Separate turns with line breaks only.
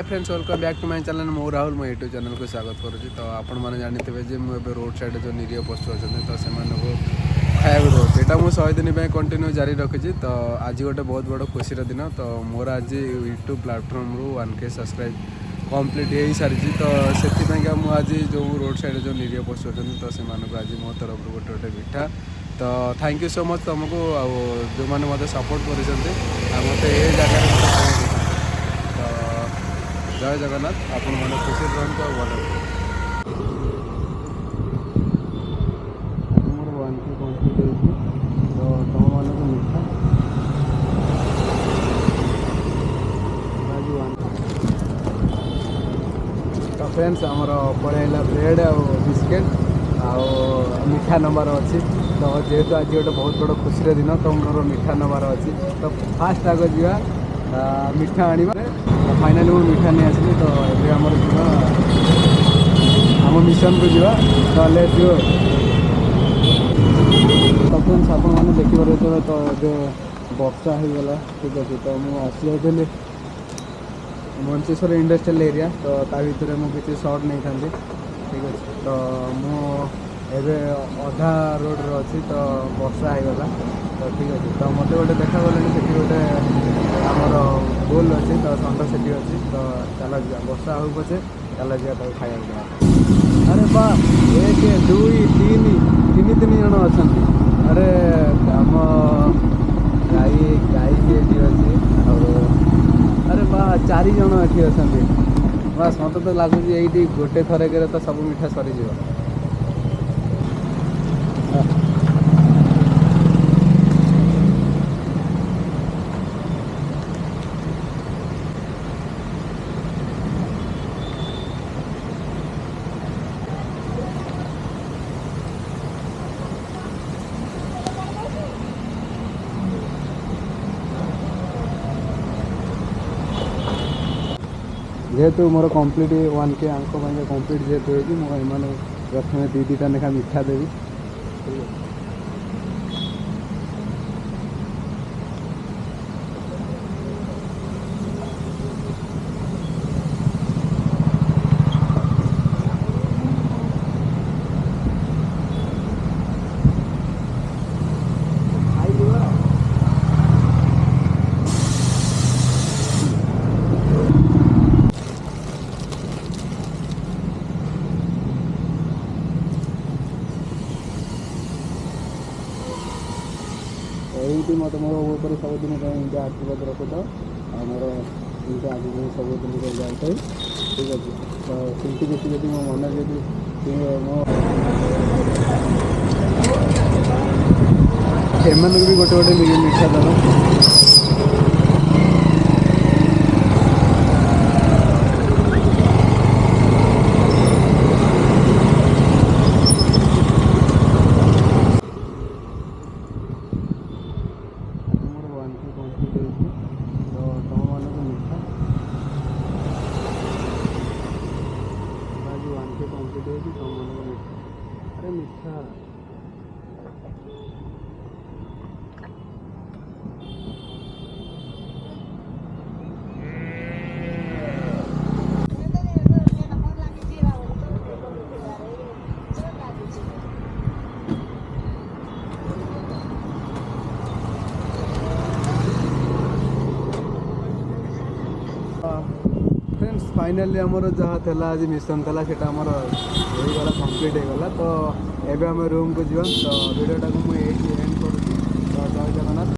Hi friends welcome back to my channel मो राहुल मो YouTube channel को स्वागत करुँच। तो आपण मैंने जानते जे मुझे रोड साइड जो निरीह पशु अच्छा तो से खाया दूसरी यहाँ मुझे 100 दिन कंटिन्यू जारी रखी। तो आज गोटे बहुत बड़ खुशी दिन। तो मोर आज यूट्यूब प्लेटफॉर्म रु 1K सब्सक्राइब कंप्लीट हो सारी। तो से मुझे जो रोड साइड जो निरीह पशु अच्छा तो से आज मो तरफ गोटे गोटे मिठा। तो थैंक यू सो मच तुमको जो मैंने मत सपोर्ट कर मत ये जगह। तो जय जगन्नाथ आपण मैंने खुशी रुहतु और भल मोर 1K कंप्लीट हो। तो तुम मान को मिठा तो फ्रेंड्स आमर पड़ेगा ब्रेड आ बिस्किट आ मिठा नंबर अच्छी। तो जेहेतु आज गोटे बहुत बड़ खुशी दिन तो मोर मिठा नंबर अच्छी। तो फास्ट आग जा मिठा आने फाइनाली वो मिठा नहीं आसली। तो ये आम मिशन को जा तो लेट्स गो। तो फ्रेंड्स आप देखिए तो ये वर्षा हो गला ठीक अच्छे। तो मुझे मंचेश्वर इंडस्ट्रियल एरिया तो भितर मुझे सर्ट नहीं था ठीक अच्छे। तो मुझे अधा रोड अच्छी तो वर्षा हो गला तो ठीक अच्छे। तो मत गोटे देखा गलानी से गोटे आमर गोल अच्छी तो षंड से अच्छी। तो चल जा वर्षा हो पचे चल जा तक खाया। अरे बा 1 2 3 तीन जन अच्छा। अरे आम गाई गाई भी अच्छी अरे बा 4 जन ये अच्छा। बस मत तो लगुच ये गोटे थरक तो सब मिठा सरीज। जेहेतु मोर कंप्लीट 1K आंक कंप्लीट जेहेतु होगी मुझे प्रथम 2-2टा लेखा मिठा देवी। यही मत मोर सबुदिन आशीर्वाद रख तो मोर आगे सबुदिन जाए ठीक अच्छे। तो सेमती किसी जी मो मन एम भी गोटे गोटे मिठा दर। अरे मिठा फ्रेंड्स फाइनाली आमर जहाँ थेला आज मिशन थला सेटा आमर होगला कंप्लीट हो गला। तो एबे हम रूम को जीवन। तो वीडियोटा को मुझे एंड करूँ। तो जय जगन्नाथ।